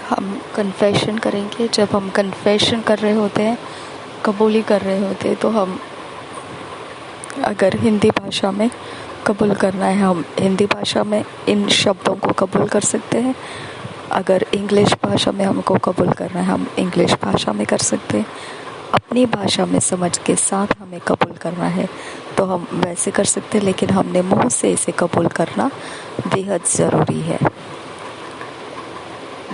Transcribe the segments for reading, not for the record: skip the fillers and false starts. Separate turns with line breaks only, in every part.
हम कन्फेशन करेंगे। जब हम कन्फेशन कर रहे होते हैं, कबूली कर रहे होते हैं, तो हम अगर हिंदी भाषा में कबूल करना है, हम हिंदी भाषा में इन शब्दों को कबूल कर सकते हैं। अगर इंग्लिश भाषा में हमको कबूल करना है, हम इंग्लिश भाषा में कर सकते हैं। अपनी भाषा में समझ के साथ हमें कबूल करना है तो हम वैसे कर सकते हैं, लेकिन हमने मुंह से इसे कबूल करना बेहद ज़रूरी है।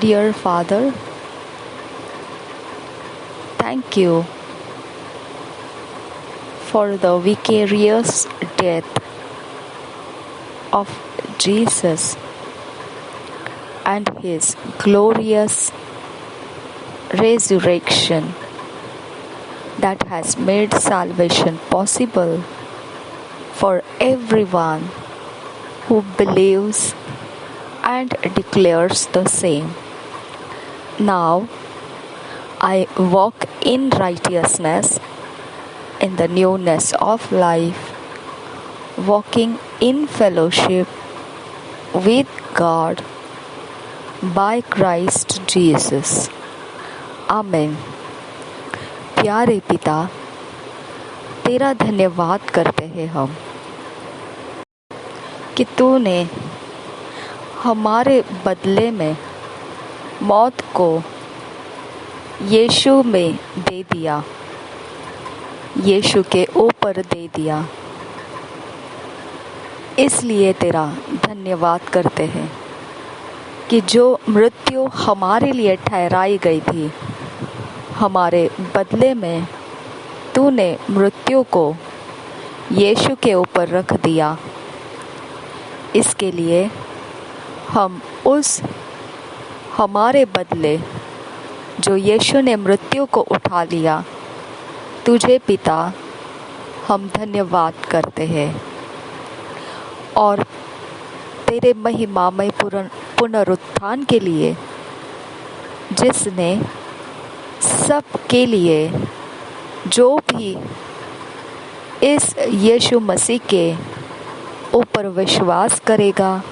Dear father, thank you for the vicarious death of Jesus and his glorious resurrection that has made salvation possible for everyone who believes and declares the same. Now I walk in righteousness, in the newness of life, walking in fellowship with God by Christ Jesus. आमीन। प्यारे पिता, तेरा धन्यवाद करते हैं हम कि तूने हमारे बदले में मौत को यीशु में दे दिया, यीशु के ऊपर दे दिया। इसलिए तेरा धन्यवाद करते हैं कि जो मृत्यु हमारे लिए ठहराई गई थी, हमारे बदले में तूने मृत्यु को यीशु के ऊपर रख दिया। इसके लिए हम उस हमारे बदले जो यीशु ने मृत्यु को उठा लिया, तुझे पिता हम धन्यवाद करते हैं और तेरे महिमामय पुनरुत्थान के लिए, जिसने सब के लिए जो भी इस यीशु मसीह के ऊपर विश्वास करेगा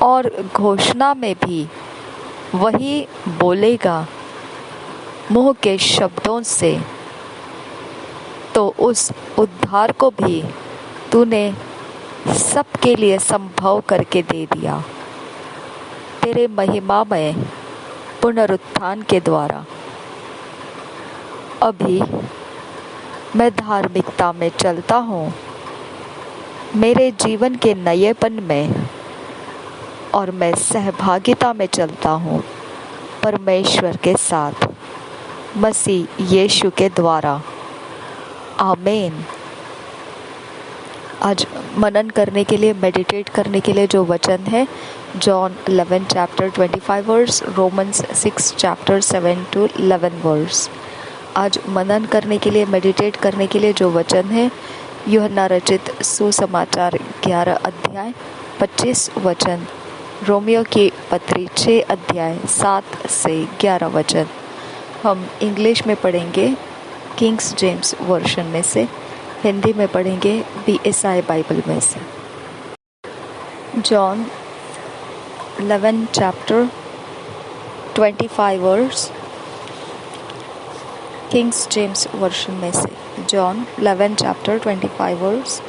और घोषणा में भी वही बोलेगा मुँह के शब्दों से, तो उस उद्धार को भी तूने सबके लिए संभव करके दे दिया तेरे महिमामय पुनरुत्थान के द्वारा। अभी मैं धार्मिकता में चलता हूँ, मेरे जीवन के नएपन में, और मैं सहभागिता में चलता हूँ परमेश्वर के साथ मसीह यीशु के द्वारा। आमीन। आज मनन करने के लिए, मेडिटेट करने के लिए जो वचन है, John 11 chapter 25 verse, Romans 6 chapter 7 to 11 verse. आज मनन करने के लिए, मेडिटेट करने के लिए जो वचन है, यूहन्ना रचित सुसमाचार 11 अध्याय 25 वचन, रोमियो की पत्री 6 अध्याय 7 से 11 वचन। हम इंग्लिश में पढ़ेंगे किंग्स जेम्स वर्शन में से, हिंदी में पढ़ेंगे BSI बाइबल में से। John 11 chapter 25 verse, Kings James version में से। John 11 chapter 25 verse.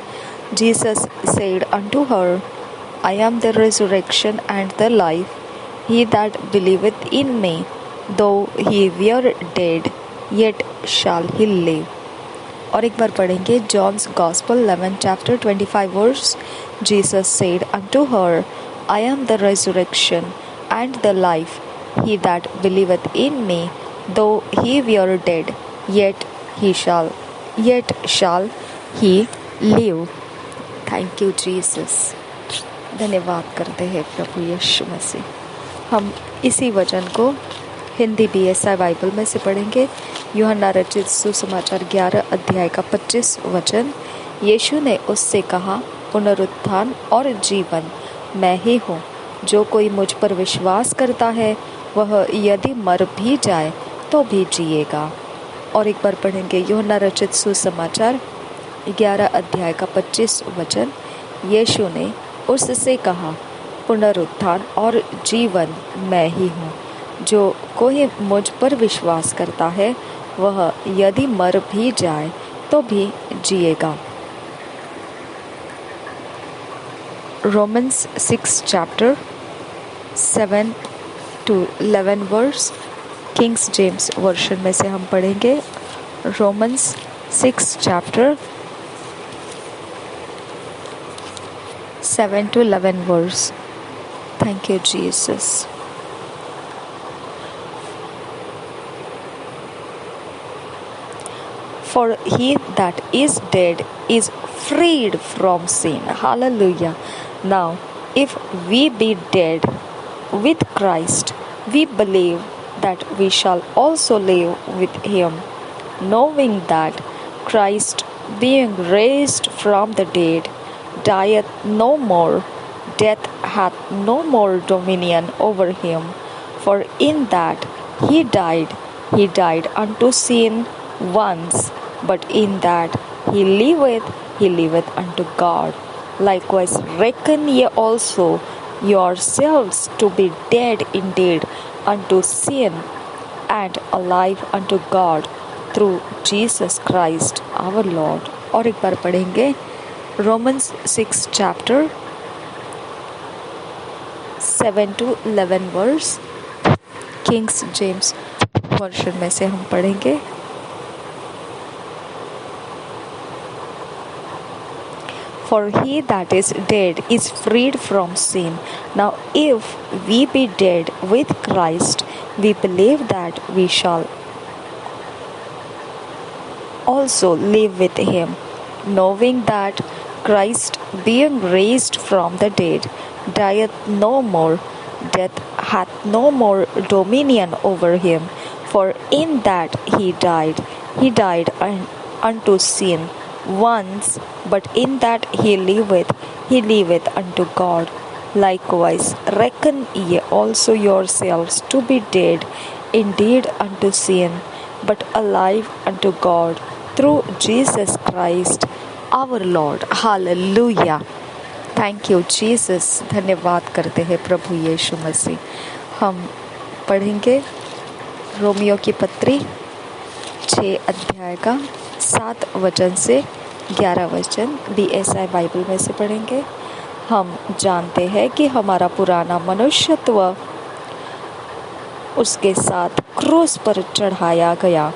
Jesus said unto her, I am the resurrection and the life. He that believeth in me, though he were dead, yet shall he live. और एक बार पढ़ेंगे John's gospel 11 chapter 25 verse. Jesus said unto her, I am the resurrection and the life. He that believeth in me, though he were dead, yet shall he live. Thank you Jesus. धन्यवाद करते हैं प्रभु यीशु मसीह। हम इसी वचन को Hindi BSI Bible में से पढ़ेंगे। यूहन्ना रचित सुसमाचार 11 अध्याय का 25 वचन। यीशु ने उससे कहा, पुनरुत्थान और जीवन मैं ही हूँ। जो कोई मुझ पर विश्वास करता है, वह यदि मर भी जाए तो भी जिएगा। और एक बार पढ़ेंगे यूहन्ना रचित सुसमाचार 11 अध्याय का 25 वचन। यीशु ने उससे कहा, पुनरुत्थान और जीवन मैं ही हूँ। जो कोई मुझ पर विश्वास करता है वह यदि मर भी जाए तो भी जिएगा। Romans 6 chapter 7 to 11 verse Kings James version में से हम पढ़ेंगे। Romans 6 chapter 7 to 11 verse. Thank you, Jesus. For he that is dead is freed from sin. Hallelujah. Now, if we be dead with Christ, we believe that we shall also live with him, knowing that Christ, being raised from the dead, dieth no more, death hath no more dominion over him. For in that he died unto sin once, but in that he liveth unto God. Likewise reckon ye also yourselves to be dead indeed unto sin, and alive unto God through Jesus Christ our Lord. और एक बार पढ़ेंगे Romans 6 chapter 7 to 11 verse Kings James version में से हम पढ़ेंगे। For he that is dead is freed from sin. Now if we be dead with Christ, we believe that we shall also live with him, knowing that Christ, being raised from the dead, dieth no more, death hath no more dominion over him. For in that he died unto sin once, but in that he liveth unto God. Likewise reckon ye also yourselves to be dead indeed unto sin, but alive unto God through Jesus Christ our Lord. Hallelujah. Thank you Jesus. धन्यवाद करते हैं प्रभु यीशु मसीह। हम पढ़ेंगे Romeo की पत्री 6 अध्याय का 7 वचन से 11 वचन BSI बाइबल में से पढ़ेंगे। हम जानते हैं कि हमारा पुराना मनुष्यत्व उसके साथ क्रूस पर चढ़ाया गया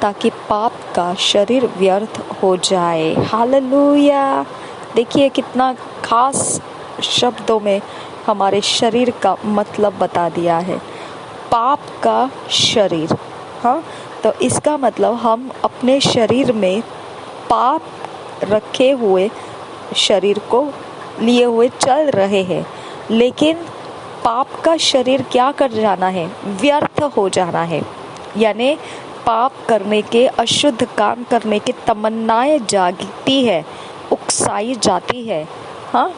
ताकि पाप का शरीर व्यर्थ हो जाए। हालेलुया। देखिए कितना खास शब्दों में हमारे शरीर का मतलब बता दिया है। पाप का शरीर, हाँ, तो इसका मतलब हम अपने शरीर में पाप रखे हुए शरीर को लिए हुए चल रहे हैं, लेकिन पाप का शरीर क्या कर जाना है? व्यर्थ हो जाना है। यानी पाप करने के, अशुद्ध काम करने की तमन्नाएं जागती है, उकसाई जाती है। हाँ,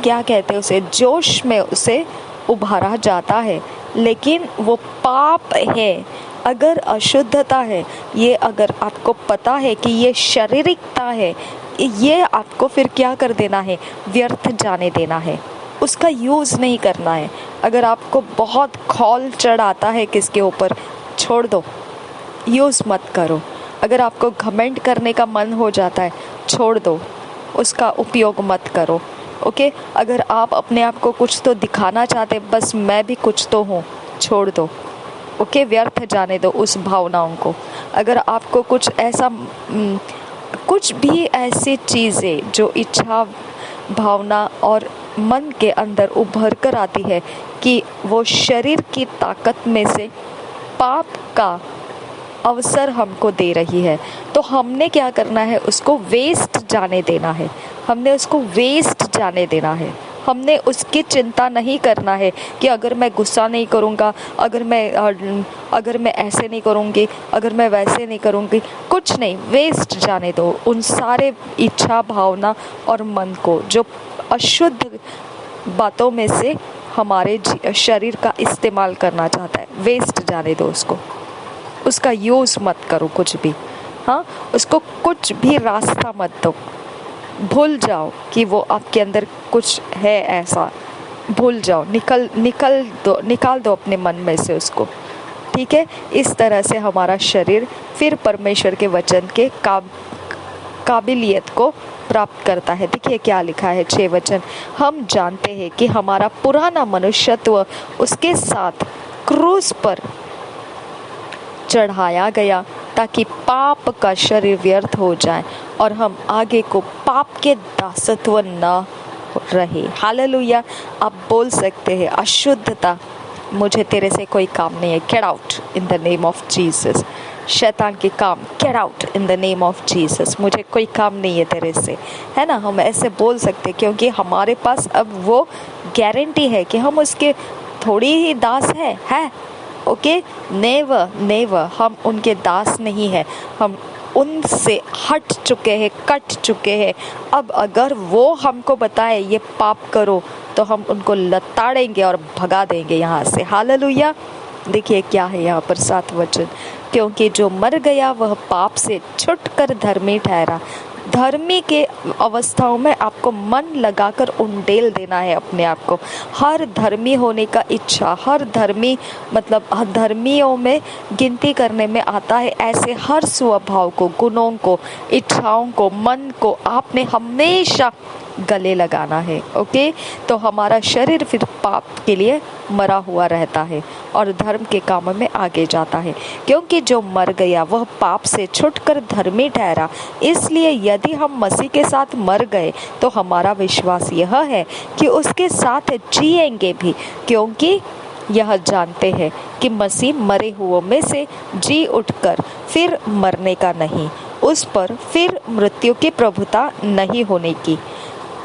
क्या कहते हैं उसे, जोश में उसे उभारा जाता है, लेकिन वो पाप है। अगर अशुद्धता है, ये अगर आपको पता है कि ये शारीरिकता है, ये आपको फिर क्या कर देना है? व्यर्थ जाने देना है, उसका यूज़ नहीं करना है। अगर आपको बहुत खौल चढ़ आता है किसके ऊपर, छोड़ दो, यूज़ मत करो। अगर आपको घमंड करने का मन हो जाता है, छोड़ दो, उसका उपयोग मत करो। ओके, अगर आप अपने आप को कुछ तो दिखाना चाहते, बस मैं भी कुछ तो हूँ, छोड़ दो। ओके, व्यर्थ जाने दो उस भावनाओं को। अगर आपको कुछ ऐसा कुछ भी ऐसी चीज़ें जो इच्छा, भावना और मन के अंदर उभर कर आती है कि वो शरीर की ताकत में से पाप का अवसर हमको दे रही है, तो हमने क्या करना है? उसको वेस्ट जाने देना है। हमने उसको वेस्ट जाने देना है। हमने उसकी चिंता नहीं करना है कि अगर मैं गुस्सा नहीं करूँगा, अगर मैं ऐसे नहीं करूँगी, अगर मैं वैसे नहीं करूँगी, कुछ नहीं, वेस्ट जाने दो उन सारे इच्छा, भावना और मन को जो अशुद्ध बातों में से हमारे शरीर का इस्तेमाल करना चाहता है। वेस्ट जाने दो उसको, उसका यूज़ मत करो कुछ भी। हाँ, उसको कुछ भी रास्ता मत दो। भूल जाओ कि वो आपके अंदर कुछ है ऐसा, भूल जाओ, निकाल दो अपने मन में से उसको। ठीक है, इस तरह से हमारा शरीर फिर परमेश्वर के वचन के काबिलियत को प्राप्त करता है। देखिए क्या लिखा है 6 वचन, हम जानते हैं कि हमारा पुराना मनुष्यत्व उसके साथ क्रूस पर चढ़ाया गया ताकि पाप का शरीर व्यर्थ हो जाए और हम आगे को पाप के दासत्व न रहे। हालेलुया। आप बोल सकते हैं, अशुद्धता, मुझे तेरे से कोई काम नहीं है, get out in the name of Jesus. शैतान के काम, get out in the name of Jesus, मुझे कोई काम नहीं है तेरे से, है ना। हम ऐसे बोल सकते क्योंकि हमारे पास अब वो गारंटी है कि हम उसके थोड़ी ही दास है। ओके, नेवर हम उनके दास नहीं है, हम उनसे हट चुके हैं, कट चुके हैं। अब अगर वो हमको बताए ये पाप करो तो हम उनको लताड़ेंगे और भगा देंगे यहाँ से। हालेलुया। देखिए क्या है यहाँ पर 7 वचन, क्योंकि जो मर गया वह पाप से छुटकर धर्मी ठहरा। धर्मी के अवस्थाओं में आपको मन लगाकर उंडेल देना है अपने आप को। हर धर्मी होने का इच्छा, हर धर्मी मतलब धर्मियों में गिनती करने में आता है। ऐसे हर स्वभाव को, गुणों को, इच्छाओं को, मन को आपने हमेशा गले लगाना है। ओके, तो हमारा शरीर फिर पाप के लिए मरा हुआ रहता है और धर्म के कामों में आगे जाता है। क्योंकि जो मर गया वह पाप से छुटकर धर्मी ठहरा। इसलिए यदि हम मसीह के साथ मर गए तो हमारा विश्वास यह है कि उसके साथ जिएंगे भी, क्योंकि यह जानते हैं कि मसीह मरे हुओं में से जी उठकर फिर मरने का नहीं, उस पर फिर मृत्यु की प्रभुता नहीं होने की।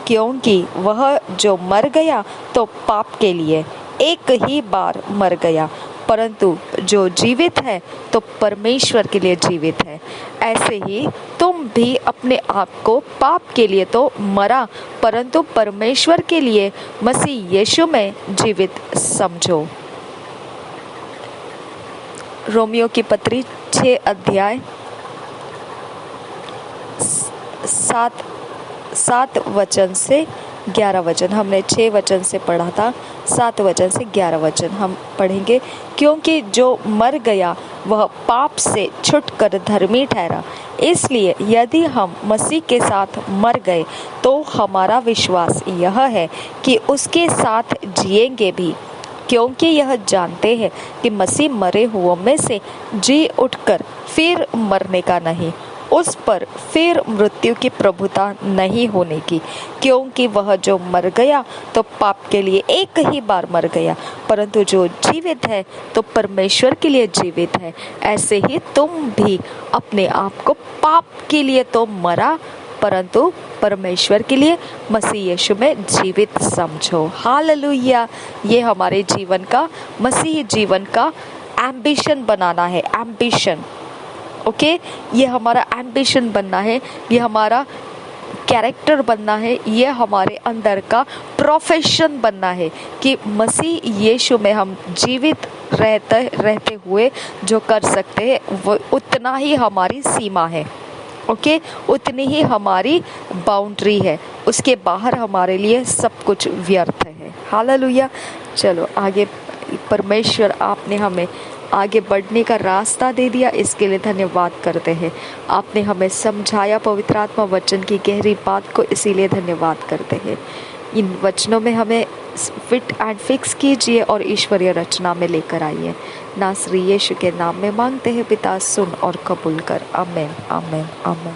क्योंकि वह जो मर गया तो पाप के लिए एक ही बार मर गया, परंतु जो जीवित है तो परमेश्वर के लिए जीवित है। ऐसे ही तुम भी अपने आप को पाप के लिए तो मरा, परंतु परमेश्वर के लिए मसीह यीशु में जीवित समझो। रोमियो की पत्री 6 अध्याय 7 वचन से 11 वचन, हमने 6 वचन से पढ़ा था, 7 वचन से 11 वचन हम पढ़ेंगे। क्योंकि जो मर गया वह पाप से छुटकर धर्मी ठहरा। इसलिए यदि हम मसीह के साथ मर गए तो हमारा विश्वास यह है कि उसके साथ जिएंगे भी, क्योंकि यह जानते हैं कि मसीह मरे हुओं में से जी उठकर फिर मरने का नहीं, उस पर फिर मृत्यु की प्रभुता नहीं होने की। क्योंकि वह जो मर गया तो पाप के लिए एक ही बार मर गया, परंतु जो जीवित है तो परमेश्वर के लिए जीवित है। ऐसे ही तुम भी अपने आप को पाप के लिए तो मरा, परंतु परमेश्वर के लिए मसीह यीशु में जीवित समझो। हालेलुया। ये हमारे जीवन का, मसीह जीवन का एम्बिशन बनाना है, एम्बिशन। ओके, ये हमारा एम्बिशन बनना है, ये हमारा कैरेक्टर बनना है, ये हमारे अंदर का प्रोफेशन बनना है कि मसीह यीशु में हम जीवित रहते हुए जो कर सकते हैं वो उतना ही हमारी सीमा है। ओके, उतनी ही हमारी बाउंड्री है, उसके बाहर हमारे लिए सब कुछ व्यर्थ है। हालेलुया। चलो आगे, परमेश्वर आपने हमें आगे बढ़ने का रास्ता दे दिया, इसके लिए धन्यवाद करते हैं। आपने हमें समझाया पवित्र आत्मा वचन की गहरी बात को, इसीलिए धन्यवाद करते हैं। इन वचनों में हमें फिट एंड फिक्स कीजिए और ईश्वरीय रचना में लेकर आइए। नासरी यीशु के नाम में मांगते हैं पिता, सुन और कबूल कर। आमीन, आमीन, आमीन।